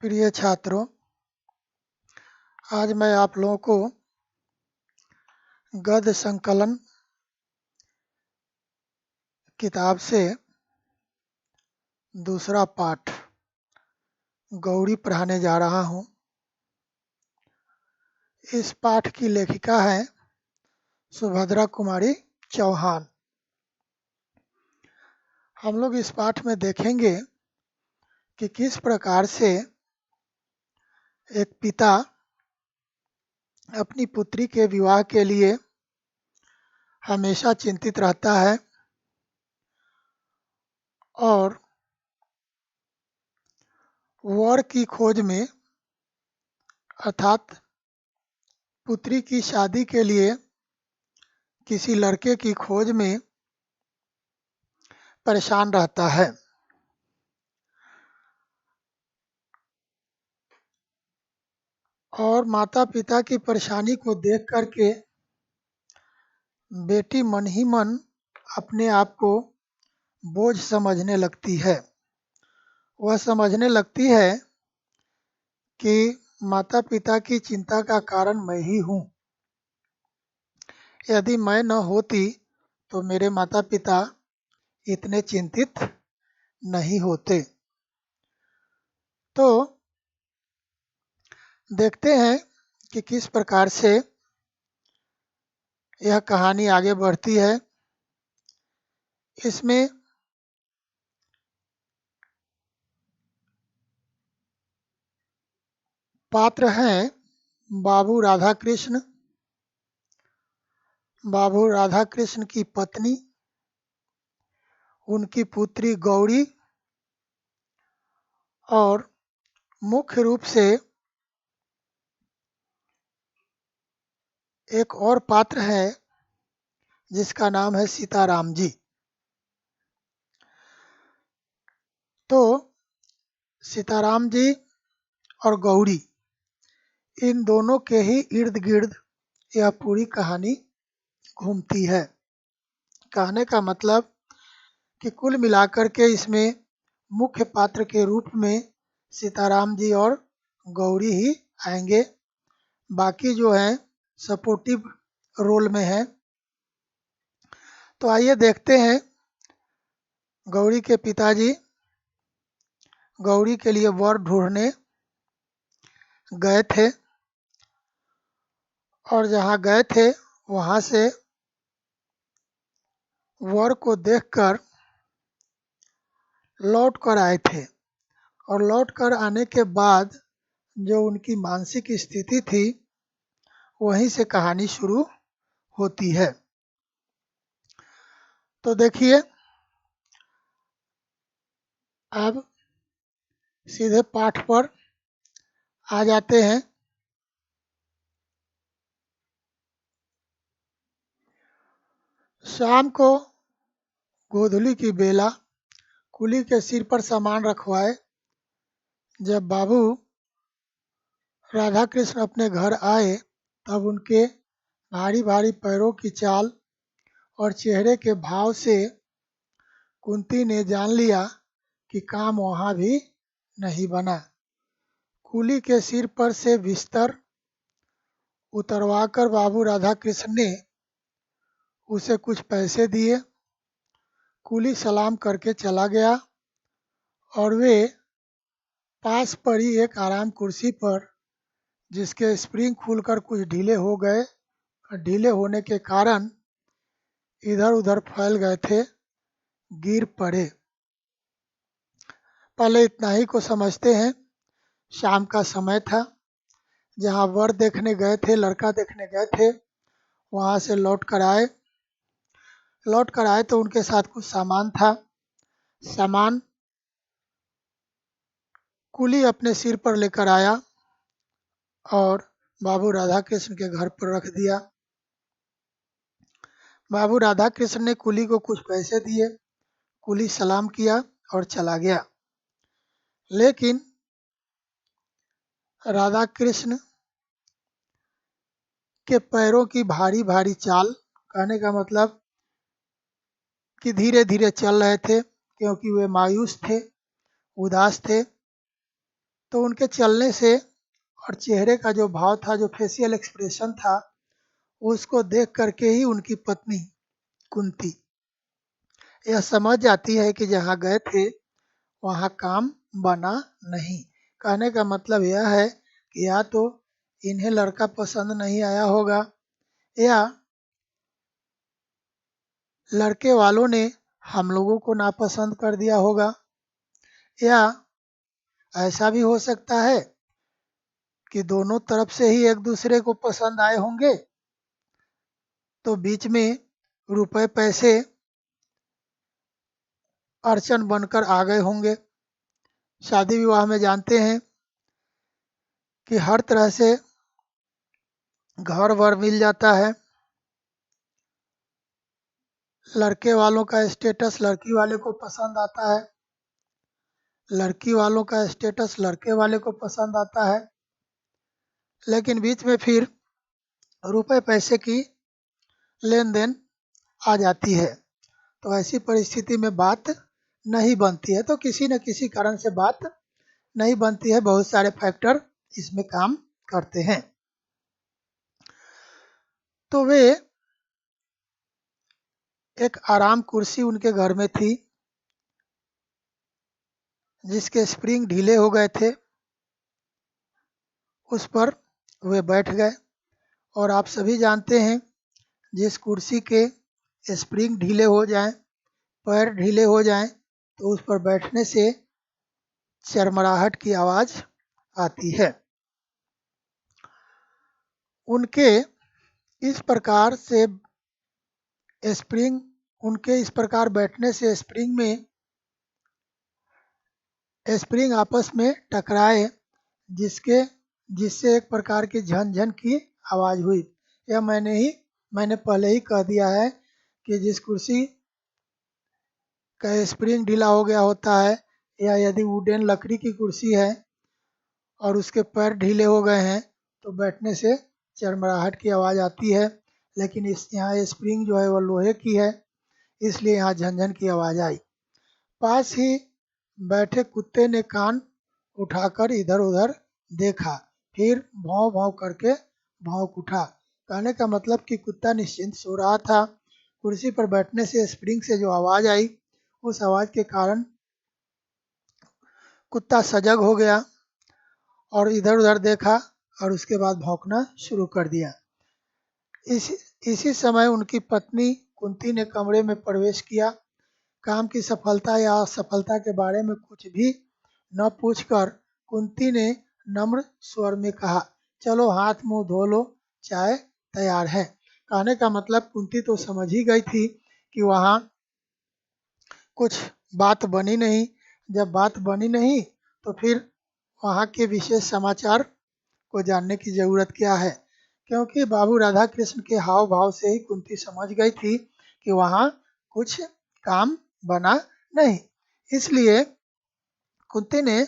प्रिय छात्रों, आज मैं आप लोगों को गद्य संकलन किताब से दूसरा पाठ गौरी पढ़ाने जा रहा हूँ। इस पाठ की लेखिका है सुभद्रा कुमारी चौहान। हम लोग इस पाठ में देखेंगे कि किस प्रकार से एक पिता अपनी पुत्री के विवाह के लिए हमेशा चिंतित रहता है और वर की खोज में अर्थात पुत्री की शादी के लिए किसी लड़के की खोज में परेशान रहता है। और माता पिता की परेशानी को देख करके बेटी मन ही मन अपने आप को बोझ समझने लगती है। वह समझने लगती है कि माता पिता की चिंता का कारण मैं ही हूँ। यदि मैं न होती तो मेरे माता पिता इतने चिंतित नहीं होते। तो देखते हैं कि किस प्रकार से यह कहानी आगे बढ़ती है। इसमें पात्र हैं बाबू राधा कृष्ण, बाबू राधा कृष्ण की पत्नी, उनकी पुत्री गौरी और मुख्य रूप से एक और पात्र है जिसका नाम है सीताराम जी। तो सीताराम जी और गौरी इन दोनों के ही इर्द गिर्द यह पूरी कहानी घूमती है। कहने का मतलब कि कुल मिलाकर के इसमें मुख्य पात्र के रूप में सीताराम जी और गौरी ही आएंगे। बाकी जो हैं सपोर्टिव रोल में हैं। तो आइए देखते हैं। गौरी के पिताजी गौरी के लिए वर ढूंढने गए थे और जहाँ गए थे वहाँ से वर को देखकर लौट कर आए थे और लौट कर आने के बाद जो उनकी मानसिक स्थिति थी वहीं से कहानी शुरू होती है। तो देखिए, अब सीधे पाठ पर आ जाते हैं। शाम को गोधूली की बेला कुली के सिर पर सामान रखवाए जब बाबू राधा कृष्ण अपने घर आए तब उनके भारी भारी पैरों की चाल और चेहरे के भाव से कुंती ने जान लिया कि काम वहाँ भी नहीं बना। कुली के सिर पर से बिस्तर उतरवाकर बाबू राधा कृष्ण ने उसे कुछ पैसे दिए। कुली सलाम करके चला गया और वे पास पड़ी एक आराम कुर्सी पर, जिसके स्प्रिंग खुलकर कुछ ढीले हो गए और ढीले होने के कारण इधर उधर फैल गए थे, गिर पड़े। पहले इतना ही को समझते हैं। शाम का समय था, जहाँ वर देखने गए थे, लड़का देखने गए थे, वहाँ से लौट कर आए तो उनके साथ कुछ सामान था। सामान कुली अपने सिर पर लेकर आया और बाबू राधा कृष्ण के घर पर रख दिया। बाबू राधा कृष्ण ने कुली को कुछ पैसे दिए। कुली सलाम किया और चला गया। लेकिन राधा कृष्ण के पैरों की भारी भारी चाल, कहने का मतलब कि धीरे धीरे चल रहे थे, क्योंकि वे मायूस थे, उदास थे। तो उनके चलने से और चेहरे का जो भाव था, जो फेशियल एक्सप्रेशन था, उसको देख करके ही उनकी पत्नी कुंती यह समझ जाती है कि जहाँ गए थे वहाँ काम बना नहीं। कहने का मतलब यह है कि या तो इन्हें लड़का पसंद नहीं आया होगा, या लड़के वालों ने हम लोगों को नापसंद कर दिया होगा, या ऐसा भी हो सकता है कि दोनों तरफ से ही एक दूसरे को पसंद आए होंगे, तो बीच में रुपए पैसे अड़चन बनकर आ गए होंगे। शादी विवाह में जानते हैं कि हर तरह से घर वर मिल जाता है। लड़के वालों का स्टेटस लड़की वाले को पसंद आता है, लड़की वालों का स्टेटस लड़के वाले को पसंद आता है, लेकिन बीच में फिर रुपए पैसे की लेन देन आ जाती है। तो ऐसी परिस्थिति में बात नहीं बनती है, तो किसी न किसी कारण से बात नहीं बनती है। बहुत सारे फैक्टर इसमें काम करते हैं। तो वे एक आराम कुर्सी उनके घर में थी जिसके स्प्रिंग ढीले हो गए थे, उस पर वे बैठ गए। और आप सभी जानते हैं जिस कुर्सी के स्प्रिंग ढीले हो जाएं, पैर ढीले हो जाएं, तो उस पर बैठने से चरमराहट की आवाज़ आती है। उनके इस प्रकार से स्प्रिंग उनके इस प्रकार बैठने से स्प्रिंग आपस में टकराए, जिससे एक प्रकार की झनझन की आवाज़ हुई। यह मैंने पहले ही कह दिया है कि जिस कुर्सी का स्प्रिंग ढीला हो गया होता है, या यदि वुडन लकड़ी की कुर्सी है और उसके पैर ढीले हो गए हैं, तो बैठने से चरमराहट की आवाज़ आती है। लेकिन यहाँ स्प्रिंग जो है वह लोहे की है, इसलिए यहाँ झनझन की आवाज़ आई। पास ही बैठे कुत्ते ने कान उठाकर इधर उधर देखा, फिर भौं भौं करके भौंक उठा। कहने का मतलब कि कुत्ता निश्चिंत सो रहा था। कुर्सी पर बैठने से स्प्रिंग से जो आवाज़ आई, उस आवाज़ के कारण कुत्ता सजग हो गया और इधर उधर देखा और उसके बाद भौंकना शुरू कर दिया। इसी समय उनकी पत्नी कुंती ने कमरे में प्रवेश किया। काम की सफलता या असफलता के बारे में कुछ भी न पूछकर कुंती ने नम्र स्वर में कहा, चलो हाथ मुंह धो लो, चाय तैयार है। कहने का मतलब कुंती तो समझ ही गई थी कि वहाँ कुछ बात बनी नहीं। जब बात बनी नहीं तो फिर वहाँ के विशेष समाचार को जानने की ज़रूरत क्या है, क्योंकि बाबू राधा कृष्ण के हाव भाव से ही कुंती समझ गई थी कि वहाँ कुछ काम बना नहीं। इसलिए कुंती ने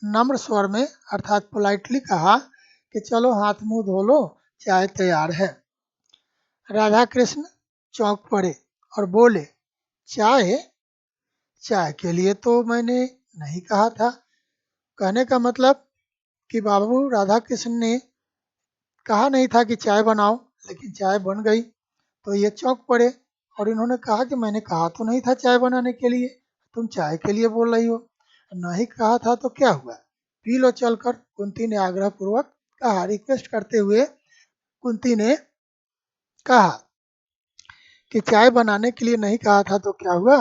नम्र स्वर में अर्थात पोलाइटली कहा कि चलो हाथ मुंह धो लो, चाय तैयार है। राधा कृष्ण चौंक पड़े और बोले, चाय? चाय के लिए तो मैंने नहीं कहा था। कहने का मतलब कि बाबू राधा कृष्ण ने कहा नहीं था कि चाय बनाओ, लेकिन चाय बन गई। तो ये चौंक पड़े और इन्होंने कहा कि मैंने कहा तो नहीं था चाय बनाने के लिए, तुम चाय के लिए बोल रही हो। नहीं कहा था तो क्या हुआ, पी लो चलकर। कुंती ने आग्रह पूर्वक कहा, रिक्वेस्ट करते हुए कुंती ने कहा कि चाय बनाने के लिए नहीं कहा था तो क्या हुआ,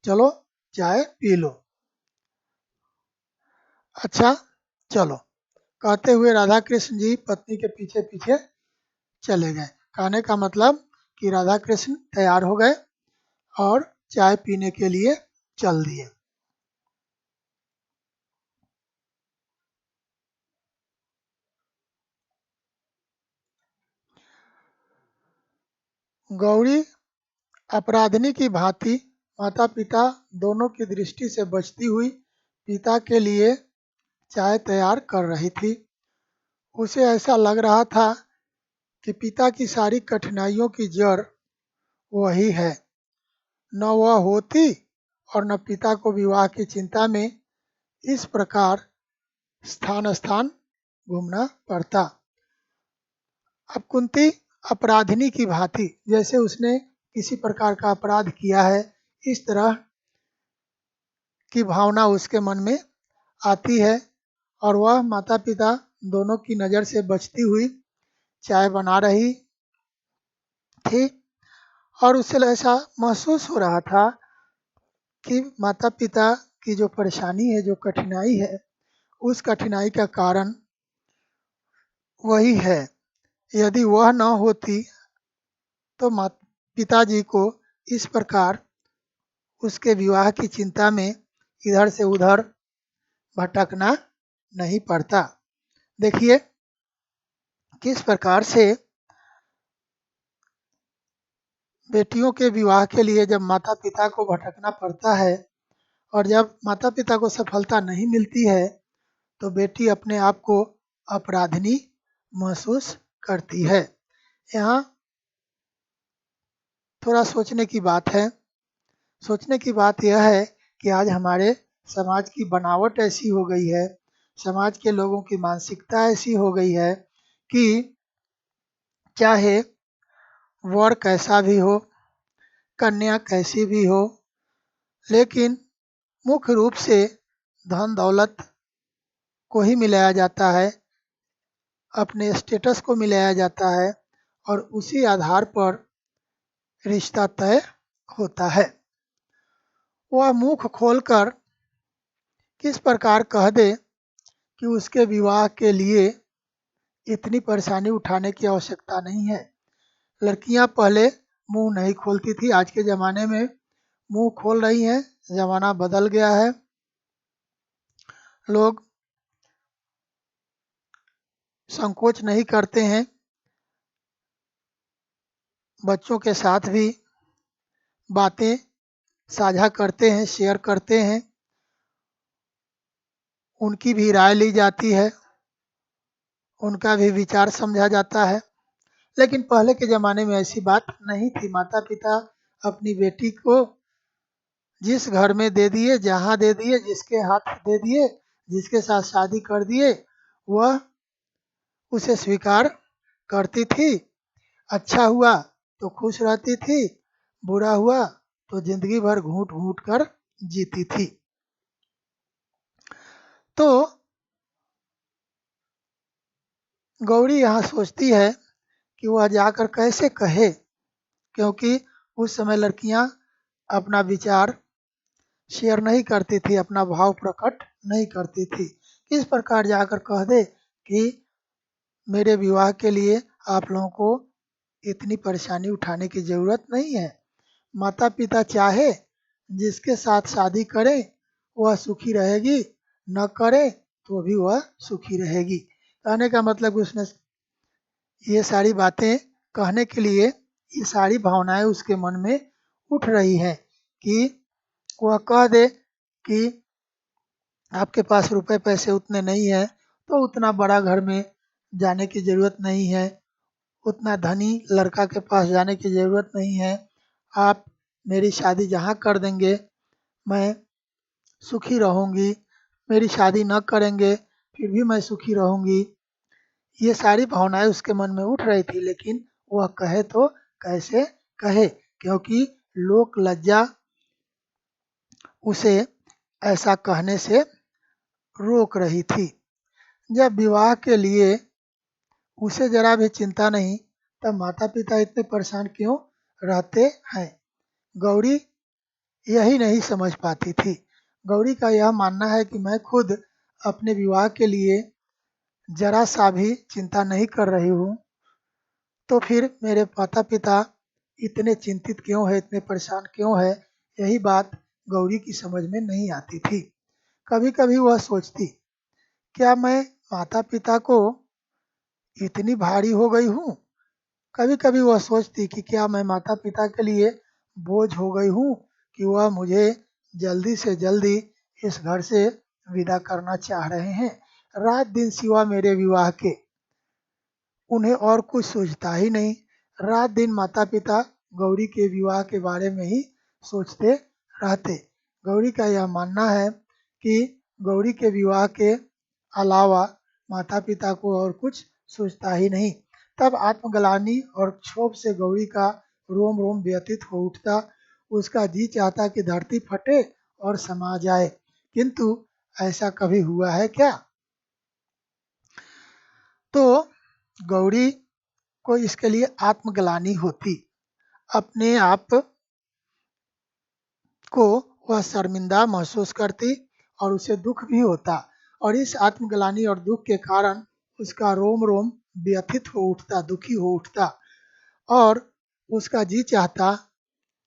चलो चाय पी लो। अच्छा चलो, कहते हुए राधा कृष्ण जी पत्नी के पीछे पीछे चले गए। कहने का मतलब कि राधा कृष्ण तैयार हो गए और चाय पीने के लिए चल दिए। गौरी अपराधिनी की भांति माता पिता दोनों की दृष्टि से बचती हुई पिता के लिए चाय तैयार कर रही थी। उसे ऐसा लग रहा था कि पिता की सारी कठिनाइयों की जड़ वही है। न वह होती और न पिता को विवाह की चिंता में इस प्रकार स्थान स्थान घूमना पड़ता। अब कुंती अपराधिनी की भांति, जैसे उसने किसी प्रकार का अपराध किया है, इस तरह की भावना उसके मन में आती है और वह माता पिता दोनों की नज़र से बचती हुई चाय बना रही थी और उसे ऐसा महसूस हो रहा था कि माता पिता की जो परेशानी है, जो कठिनाई है, उस कठिनाई का कारण वही है। यदि वह न होती तो पिताजी को इस प्रकार उसके विवाह की चिंता में इधर से उधर भटकना नहीं पड़ता। देखिए किस प्रकार से बेटियों के विवाह के लिए जब माता पिता को भटकना पड़ता है और जब माता पिता को सफलता नहीं मिलती है तो बेटी अपने आप को अपराधिनी महसूस करती है। यहाँ थोड़ा सोचने की बात है। सोचने की बात यह है कि आज हमारे समाज की बनावट ऐसी हो गई है, समाज के लोगों की मानसिकता ऐसी हो गई है कि चाहे वर कैसा भी हो, कन्या कैसी भी हो, लेकिन मुख्य रूप से धन दौलत को ही मिलाया जाता है, अपने स्टेटस को मिलाया जाता है और उसी आधार पर रिश्ता तय होता है। वह मुख खोलकर किस प्रकार कह दे कि उसके विवाह के लिए इतनी परेशानी उठाने की आवश्यकता नहीं है। लड़कियां पहले मुंह नहीं खोलती थी, आज के ज़माने में मुंह खोल रही हैं। ज़माना बदल गया है, लोग संकोच नहीं करते हैं, बच्चों के साथ भी बातें साझा करते हैं, शेयर करते हैं, उनकी भी राय ली जाती है, उनका भी विचार समझा जाता है। लेकिन पहले के ज़माने में ऐसी बात नहीं थी। माता पिता अपनी बेटी को जिस घर में दे दिए, जहाँ दे दिए, जिसके हाथ दे दिए, जिसके साथ शादी कर दिए, वह उसे स्वीकार करती थी। अच्छा हुआ तो खुश रहती थी, बुरा हुआ तो जिंदगी भर घूट घूट कर जीती थी। तो गौरी यहाँ सोचती है कि वह जाकर कैसे कहे, क्योंकि उस समय लड़कियां अपना विचार शेयर नहीं करती थी, अपना भाव प्रकट नहीं करती थी। किस प्रकार जाकर कह दे कि मेरे विवाह के लिए आप लोगों को इतनी परेशानी उठाने की ज़रूरत नहीं है। माता पिता चाहे जिसके साथ शादी करें वह सुखी रहेगी, न करे तो भी वह सुखी रहेगी। कहने का मतलब उसने ये सारी बातें कहने के लिए ये सारी भावनाएं उसके मन में उठ रही हैं कि वह कह दे कि आपके पास रुपए पैसे उतने नहीं हैं तो उतना बड़ा घर में जाने की ज़रूरत नहीं है, उतना धनी लड़का के पास जाने की ज़रूरत नहीं है। आप मेरी शादी जहाँ कर देंगे मैं सुखी रहूँगी, मेरी शादी न करेंगे फिर भी मैं सुखी रहूँगी। ये सारी भावनाएं उसके मन में उठ रही थी, लेकिन वह कहे तो कैसे कहे, क्योंकि लोक लज्जा उसे ऐसा कहने से रोक रही थी। जब विवाह के लिए उसे जरा भी चिंता नहीं, तब माता पिता इतने परेशान क्यों रहते हैं? गौरी यही नहीं समझ पाती थी। गौरी का यह मानना है कि मैं खुद अपने विवाह के लिए जरा सा भी चिंता नहीं कर रही हूँ, तो फिर मेरे माता पिता इतने चिंतित क्यों है, इतने परेशान क्यों है? यही बात गौरी की समझ में नहीं आती थी। कभी कभी वह सोचती, क्या मैं माता पिता को इतनी भारी हो गई हूँ? कभी कभी वह सोचती कि क्या मैं माता पिता के लिए बोझ हो गई हूँ कि वह मुझे जल्दी से जल्दी इस घर से विदा करना चाह रहे हैं। रात दिन सिवा मेरे विवाह के उन्हें और कुछ सूझता ही नहीं। रात दिन माता पिता गौरी के विवाह के बारे में ही सोचते रहते। गौरी का यह मानना है कि गौरी के विवाह के अलावा माता पिता को और कुछ सोचता ही नहीं। तब आत्मग्लानि और क्षोभ से गौरी का रोम रोम व्यथित हो उठता। उसका जी चाहता कि धरती फटे और समा जाए, किंतु ऐसा कभी हुआ है क्या? तो गौरी को इसके लिए आत्मग्लानि होती, अपने आप को वह शर्मिंदा महसूस करती और उसे दुख भी होता, और इस आत्मग्लानि और दुख के कारण उसका रोम रोम व्यथित हो उठता, दुखी हो उठता, और उसका जी चाहता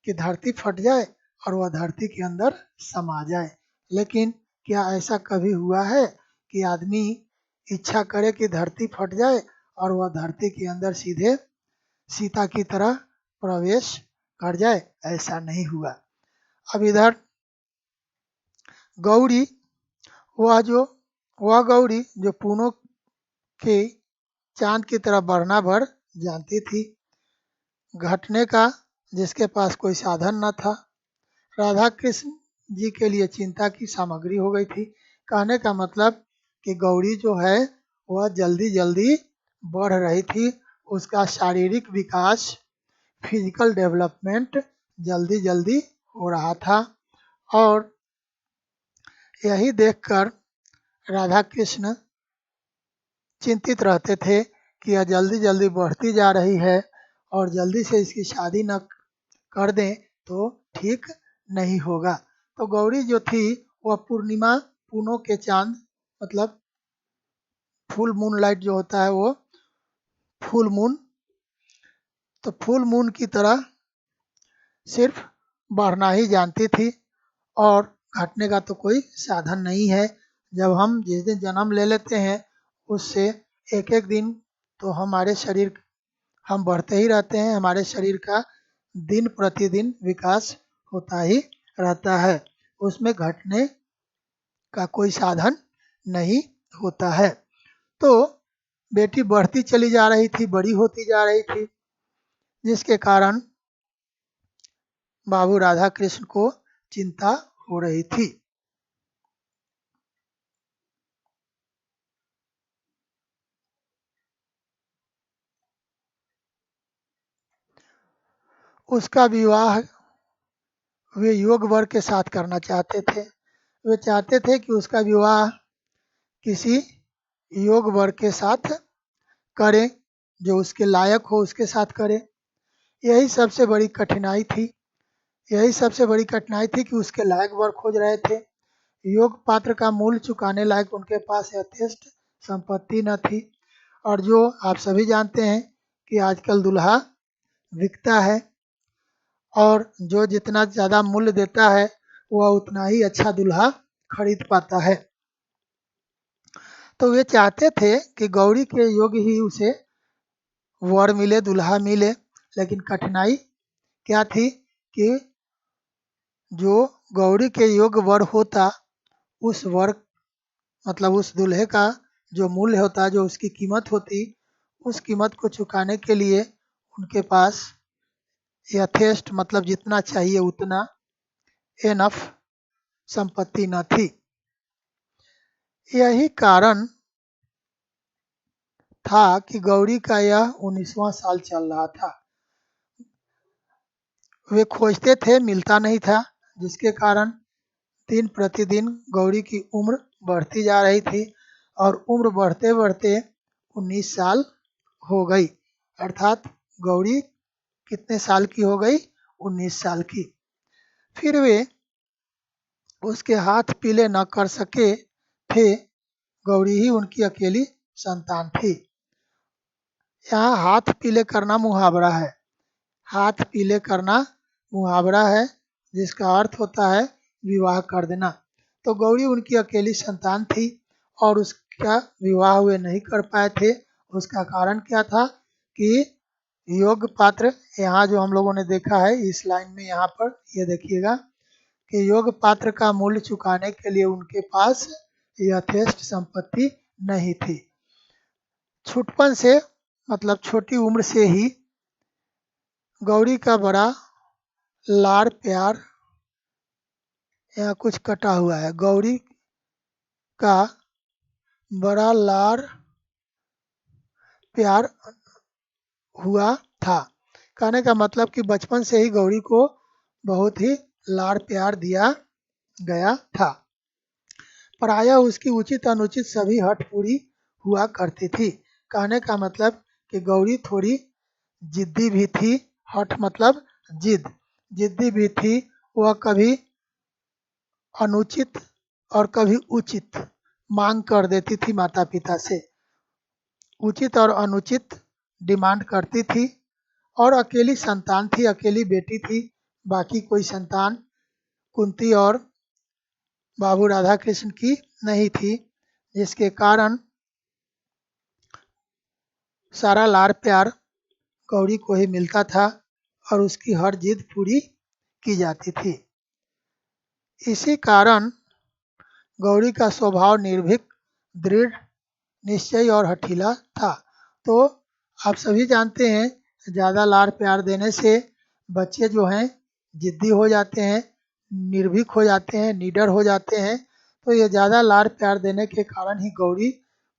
कि धरती फट जाए और वह धरती के अंदर समा जाए। लेकिन क्या ऐसा कभी हुआ है कि आदमी इच्छा करे कि धरती फट जाए और वह धरती के अंदर सीधे सीता की तरह प्रवेश कर जाए? ऐसा नहीं हुआ। अब इधर गौरी, वह गौरी जो पूनों के चांद की तरह बढ़ना भर जानती थी, घटने का जिसके पास कोई साधन न था, राधा कृष्ण जी के लिए चिंता की सामग्री हो गई थी। कहने का मतलब कि गौरी जो है वह जल्दी जल्दी बढ़ रही थी, उसका शारीरिक विकास, फिजिकल डेवलपमेंट जल्दी जल्दी हो रहा था, और यही देखकर राधा कृष्ण चिंतित रहते थे कि यह जल्दी जल्दी बढ़ती जा रही है और जल्दी से इसकी शादी न कर दें तो ठीक नहीं होगा। तो गौरी जो थी वह पूर्णिमा, पूनों के चांद, मतलब फुल मून लाइट जो होता है वो फुल मून, तो फुल मून की तरह सिर्फ बढ़ना ही जानती थी, और घटने का तो कोई साधन नहीं है। जब हम जिस दिन जन्म ले लेते हैं उससे एक एक दिन तो हमारे शरीर, हम बढ़ते ही रहते हैं, हमारे शरीर का दिन प्रतिदिन विकास होता ही रहता है, उसमें घटने का कोई साधन नहीं होता है। तो बेटी बढ़ती चली जा रही थी, बड़ी होती जा रही थी, जिसके कारण बाबू राधा कृष्ण को चिंता हो रही थी। उसका विवाह वे योग वर के साथ करना चाहते थे। वे चाहते थे कि उसका विवाह किसी योग वर के साथ करें, जो उसके लायक हो उसके साथ करें। यही सबसे बड़ी कठिनाई थी, यही सबसे बड़ी कठिनाई थी कि उसके लायक वर खोज रहे थे। योग पात्र का मूल्य चुकाने लायक उनके पास यथेष्ट संपत्ति न थी, और जो आप सभी जानते हैं कि आजकल दूल्हा बिकता है, और जो जितना ज़्यादा मूल्य देता है वह उतना ही अच्छा दूल्हा खरीद पाता है। तो वे चाहते थे कि गौरी के योग्य ही उसे वर मिले, दूल्हा मिले, लेकिन कठिनाई क्या थी कि जो गौरी के योग्य वर होता, उस वर, मतलब उस दूल्हे का जो मूल्य होता, जो उसकी कीमत होती, उस कीमत को चुकाने के लिए उनके पास यथेष्ट, मतलब जितना चाहिए उतना, एनफ संपत्ति न थी। यही कारण था कि गौरी का यह 19वां साल चल रहा था। वे खोजते थे, मिलता नहीं था, जिसके कारण दिन प्रतिदिन गौरी की उम्र बढ़ती जा रही थी, और उम्र बढ़ते बढ़ते 19 साल हो गई। अर्थात गौरी कितने साल की हो गई? 19 साल की। फिर वे उसके हाथ पीले न कर सके थे, गौरी ही उनकी अकेली संतान थी। यहाँ हाथ पीले करना मुहावरा है, हाथ पीले करना मुहावरा है, जिसका अर्थ होता है विवाह कर देना। तो गौरी उनकी अकेली संतान थी और उसका विवाह वे नहीं कर पाए थे। उसका कारण क्या था कि योग पात्र, यहाँ जो हम लोगों ने देखा है इस लाइन में, यहाँ पर ये देखिएगा कि योग पात्र का मूल्य चुकाने के लिए उनके पास यथेष्ट संपत्ति नहीं थी। छुटपन से, मतलब छोटी उम्र से ही गौरी का बड़ा लाड़ प्यार, यहाँ कुछ कटा हुआ है, गौरी का बड़ा लाड़ प्यार हुआ था। कहने का मतलब कि बचपन से ही गौरी को बहुत ही लाड़ प्यार दिया गया था। प्रायः उसकी उचित अनुचित सभी हठ पूरी हुआ करती थी। कहने का मतलब कि गौरी थोड़ी जिद्दी भी थी। हठ मतलब जिद, जिद्दी भी थी। वह कभी अनुचित और कभी उचित मांग कर देती थी माता पिता से। उचित और अनुचित डिमांड करती थी और अकेली संतान थी, अकेली बेटी थी। बाकी कोई संतान कुंती और बाबू राधा कृष्ण की नहीं थी, जिसके कारण सारा लाड़ प्यार गौरी को ही मिलता था और उसकी हर जिद पूरी की जाती थी। इसी कारण गौरी का स्वभाव निर्भीक, दृढ़ निश्चयी और हठीला था। तो आप सभी जानते हैं, ज़्यादा लाड़ प्यार देने से बच्चे जो हैं जिद्दी हो जाते हैं, निर्भीक हो जाते हैं, निडर हो जाते हैं। तो ये ज़्यादा लाड़ प्यार देने के कारण ही गौरी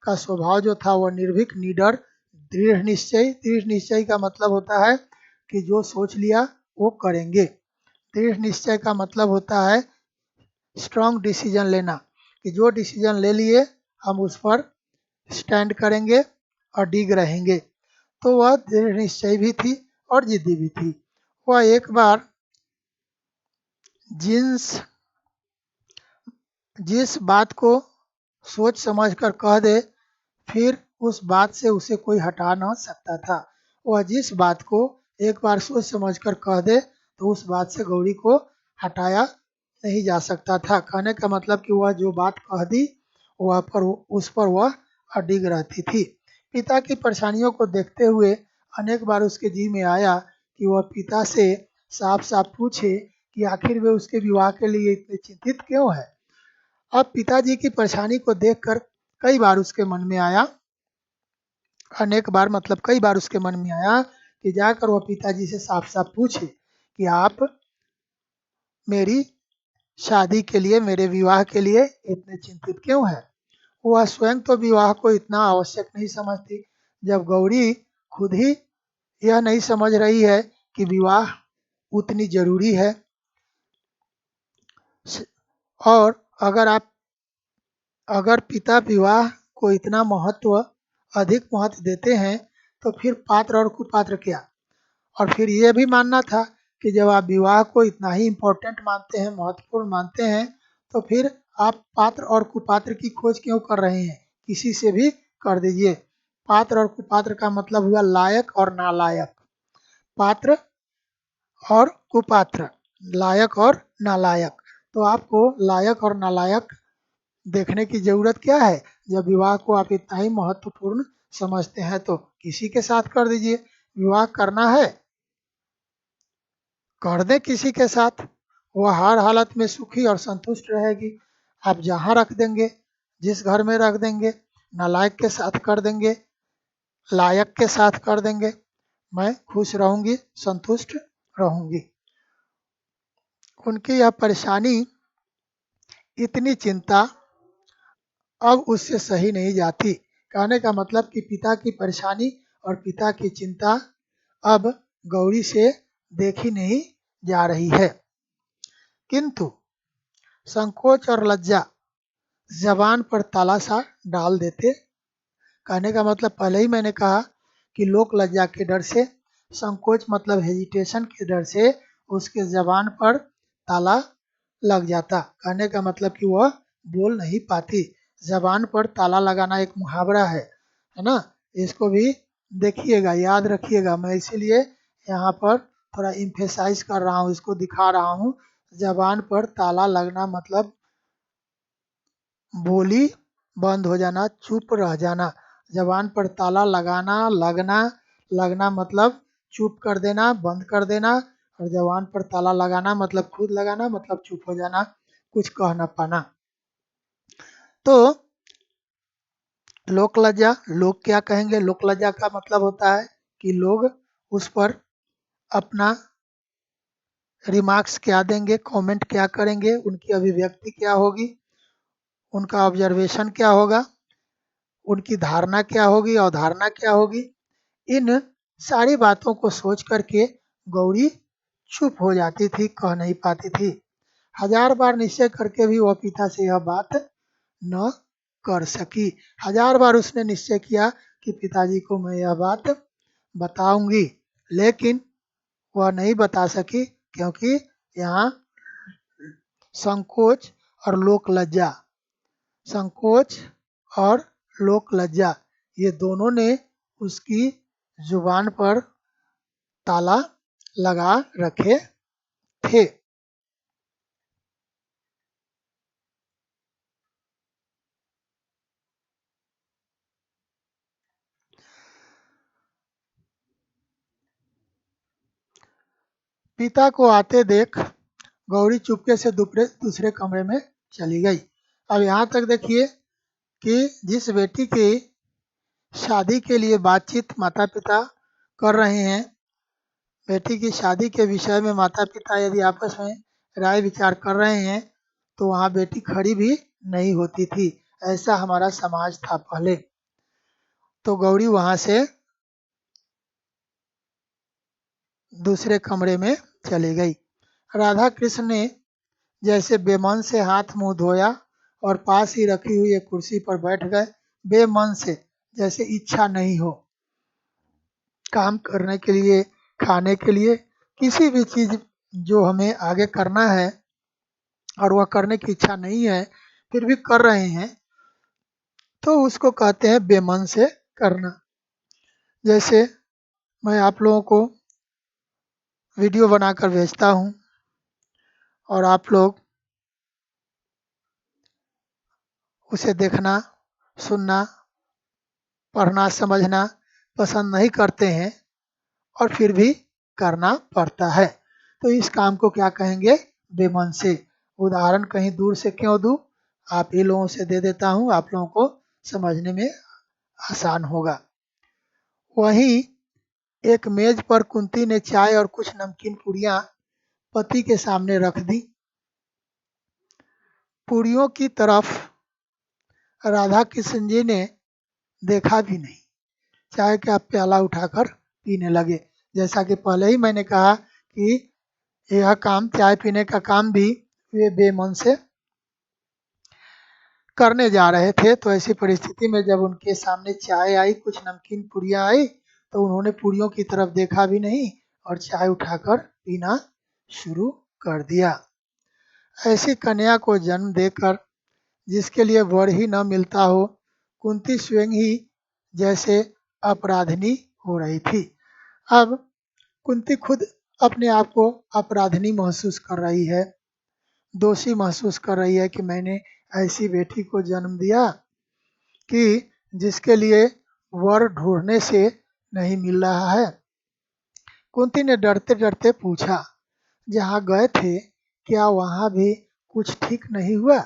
का स्वभाव जो था वह निर्भीक, निडर, दृढ़ निश्चयी। दृढ़ निश्चयी का मतलब होता है कि जो सोच लिया वो करेंगे। दृढ़ निश्चय का मतलब होता है स्ट्रॉन्ग डिसीजन लेना, कि जो डिसीजन ले लिए हम उस पर स्टैंड करेंगे और डिग रहेंगे। तो वह दृढ़ निश्चयी भी थी और जिद्दी भी थी। वह एक बार जिस बात को सोच समझकर कह दे, फिर उस बात से उसे कोई हटा न सकता था। वह जिस बात को एक बार सोच समझकर कह दे तो उस बात से गौरी को हटाया नहीं जा सकता था। कहने का मतलब कि वह जो बात कह दी उस पर वह अडिग रहती थी। पिता की परेशानियों को देखते हुए अनेक बार उसके जी में आया कि वह पिता से साफ साफ पूछे कि आखिर वे उसके विवाह के लिए इतने चिंतित क्यों है। अब पिताजी की परेशानी को देखकर कई बार उसके मन में आया, अनेक बार मतलब कई बार उसके मन में आया कि जाकर वह पिताजी से साफ साफ पूछे कि आप मेरी शादी के लिए, मेरे विवाह के लिए इतने चिंतित क्यों हैं। वह स्वयं तो विवाह को इतना आवश्यक नहीं समझती, जब गौरी खुद ही यह नहीं समझ रही है कि विवाह उतनी जरूरी है। और अगर पिता विवाह को इतना अधिक महत्व देते हैं तो फिर पात्र और कुपात्र क्या। और फिर ये भी मानना था कि जब आप विवाह को इतना ही इम्पोर्टेंट मानते हैं, महत्वपूर्ण मानते हैं, तो फिर आप पात्र और कुपात्र की खोज क्यों कर रहे हैं, किसी से भी कर दीजिए। पात्र और कुपात्र का मतलब हुआ लायक और नालायक। पात्र और कुपात्र, लायक और नालायक। तो आपको लायक और नालायक देखने की जरूरत क्या है। जब विवाह को आप इतना ही महत्वपूर्ण समझते हैं तो किसी के साथ कर दीजिए। विवाह करना है, कर दे किसी के साथ, वह हर हालत में सुखी और संतुष्ट रहेगी। आप जहाँ रख देंगे, जिस घर में रख देंगे, नालायक के साथ कर देंगे, लायक के साथ कर देंगे, मैं खुश रहूंगी, संतुष्ट रहूंगी। उनकी यह परेशानी, इतनी चिंता अब उससे सही नहीं जाती। कहने का मतलब कि पिता की परेशानी और पिता की चिंता अब गौरी से देखी नहीं जा रही है। किंतु संकोच और लज्जा जबान पर ताला सा डाल देते। कहने का मतलब पहले ही मैंने कहा कि लोक लज्जा के डर से, संकोच मतलब हेजिटेशन के डर से उसके जबान पर ताला लग जाता। कहने का मतलब कि वह बोल नहीं पाती। जबान पर ताला लगाना एक मुहावरा है ना। इसको भी देखिएगा, याद रखिएगा। मैं इसीलिए यहाँ पर थोड़ा इम्फेसाइज कर रहा हूँ, इसको दिखा रहा हूँ। जबान पर ताला लगना मतलब बोली बंद हो जाना, चुप रह जाना। जबान पर ताला लगाना, लगना मतलब चुप कर देना, बंद कर देना। और जबान पर ताला लगाना मतलब खुद लगाना, मतलब चुप हो जाना, कुछ कह ना पाना। तो लोक लज्जा, लोग क्या कहेंगे, लोक लज्जा का मतलब होता है कि लोग उस पर अपना रिमार्क्स क्या देंगे, कमेंट क्या करेंगे, उनकी अभिव्यक्ति क्या होगी, उनका ऑब्जर्वेशन क्या होगा। उनकी धारणा क्या होगी, अवधारणा क्या होगी। इन सारी बातों को सोच करके गौरी चुप हो जाती थी, कह नहीं पाती थी। हजार बार निश्चय करके भी वह पिता से यह बात न कर सकी। हजार बार उसने निश्चय किया कि पिताजी को मैं यह बात बताऊंगी, लेकिन वह नहीं बता सकी, क्योंकि यहाँ संकोच और लोक लज्जा, संकोच और लोक लज्जा ये दोनों ने उसकी जुबान पर ताला लगा रखे थे। पिता को आते देख गौरी चुपके से दूसरे कमरे में चली गई। अब यहाँ तक देखिए कि जिस बेटी की शादी के लिए बातचीत माता पिता कर रहे हैं, बेटी की शादी के विषय में माता पिता यदि आपस में राय विचार कर रहे हैं, तो वहाँ बेटी खड़ी भी नहीं होती थी। ऐसा हमारा समाज था पहले। तो गौरी वहाँ से दूसरे कमरे में चली गई। राधा कृष्ण ने जैसे बेमन से हाथ मुंह धोया और पास ही रखी हुई एक कुर्सी पर बैठ गए, बेमन से, जैसे इच्छा नहीं हो काम करने के लिए, खाने के लिए, किसी भी चीज जो हमें आगे करना है और वह करने की इच्छा नहीं है फिर भी कर रहे हैं, तो उसको कहते हैं बेमन से करना। जैसे मैं आप लोगों को वीडियो बनाकर भेजता हूँ और आप लोग उसे देखना, सुनना, पढ़ना, समझना पसंद नहीं करते हैं और फिर भी करना पड़ता है, तो इस काम को क्या कहेंगे, बेमन से। उदाहरण कहीं दूर से क्यों दूं, आप ही लोगों से दे देता हूँ, आप लोगों को समझने में आसान होगा। वहीं एक मेज पर कुंती ने चाय और कुछ नमकीन पूड़ियाँ पति के सामने रख दी। पूड़ियों की तरफ राधा कृष्ण जी ने देखा भी नहीं, चाय का प्याला उठाकर पीने लगे। जैसा कि पहले ही मैंने कहा कि यह काम, चाय पीने का काम भी वे बेमन से करने जा रहे थे। तो ऐसी परिस्थिति में जब उनके सामने चाय आई, कुछ नमकीन पूड़ियाँ आई, तो उन्होंने पूड़ियों की तरफ देखा भी नहीं और चाय उठाकर पीना शुरू कर दिया। ऐसी कन्या को जन्म देकर जिसके लिए वर ही न मिलता हो, कुंती स्वयं ही जैसे अपराधिनी हो रही थी। अब कुंती खुद अपने आप को अपराधिनी महसूस कर रही है, दोषी महसूस कर रही है कि मैंने ऐसी बेटी को जन्म दिया कि जिसके लिए वर ढूंढने से नहीं मिल रहा है। कुंती ने डरते डरते पूछा, जहाँ गए थे क्या वहाँ भी कुछ ठीक नहीं हुआ?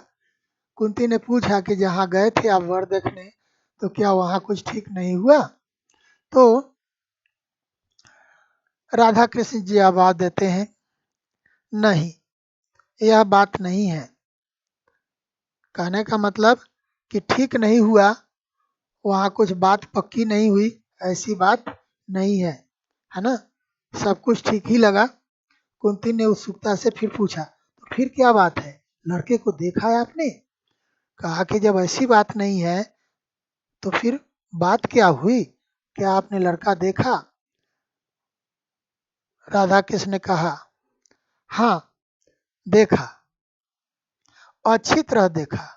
कुंती ने पूछा कि जहाँ गए थे आप वर देखने, तो क्या वहाँ कुछ ठीक नहीं हुआ? तो राधा कृष्ण जी आवाज देते हैं, नहीं, यह बात नहीं है। कहने का मतलब कि ठीक नहीं हुआ, वहाँ कुछ बात पक्की नहीं हुई, ऐसी बात नहीं है ना, सब कुछ ठीक ही लगा। कुंती ने उत्सुकता से फिर पूछा, तो फिर क्या बात है, लड़के को देखा है आपने? कहा कि जब ऐसी बात नहीं है तो फिर बात क्या हुई, क्या आपने लड़का देखा? राधा कृष्ण ने कहा, हाँ देखा, अच्छी तरह देखा।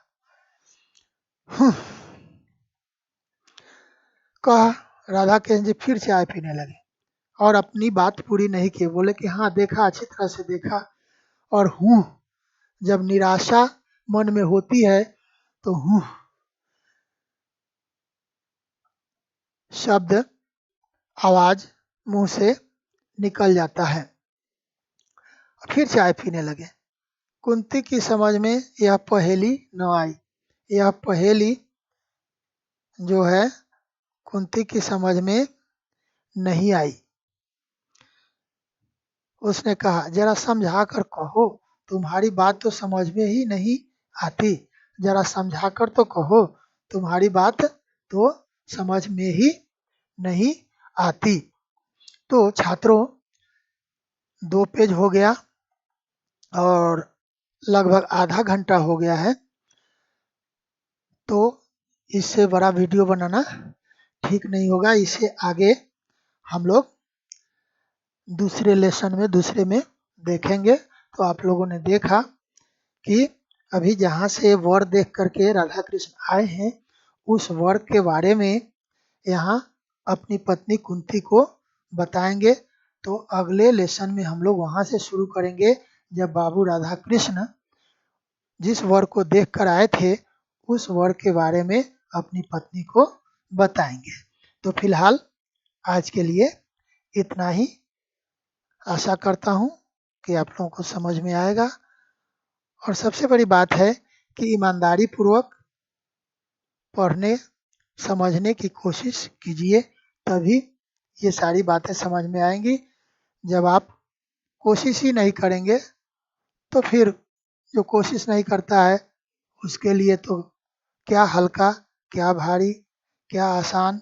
कहा राधा कृष्ण जी फिर चाय पीने लगे और अपनी बात पूरी नहीं की, बोले कि हाँ देखा, अच्छी तरह से देखा। और हूँ, जब निराशा मन में होती है तो हूँ शब्द, आवाज मुंह से निकल जाता है। फिर चाय पीने लगे। कुंती की समझ में यह पहेली न आई, यह पहेली जो है कुंती की समझ में नहीं आई। उसने कहा, जरा समझा कर कहो, तुम्हारी बात तो समझ में ही नहीं आती, जरा समझा कर तो कहो, तुम्हारी बात तो समझ में ही नहीं आती। तो छात्रों 2 पेज हो गया और लगभग आधा घंटा हो गया है, तो इससे बड़ा वीडियो बनाना ठीक नहीं होगा। इसे आगे हम लोग दूसरे लेसन में दूसरे में देखेंगे। तो आप लोगों ने देखा कि अभी जहाँ से वर देख करके राधा कृष्ण आए हैं, उस वर के बारे में यहाँ अपनी पत्नी कुंती को बताएंगे। तो अगले लेसन में हम लोग वहाँ से शुरू करेंगे, जब बाबू राधा कृष्ण जिस वर को देख कर आए थे उस वर के बारे में अपनी पत्नी को बताएंगे। तो फिलहाल आज के लिए इतना ही। आशा करता हूँ कि आप लोगों को समझ में आएगा, और सबसे बड़ी बात है कि ईमानदारी पूर्वक पढ़ने समझने की कोशिश कीजिए, तभी ये सारी बातें समझ में आएंगी। जब आप कोशिश ही नहीं करेंगे तो फिर जो कोशिश नहीं करता है उसके लिए तो क्या हल्का, क्या भारी, क्या आसान,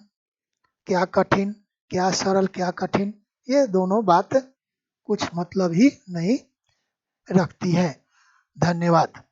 क्या कठिन, क्या सरल, क्या कठिन, ये दोनों बात कुछ मतलब ही नहीं रखती है। धन्यवाद।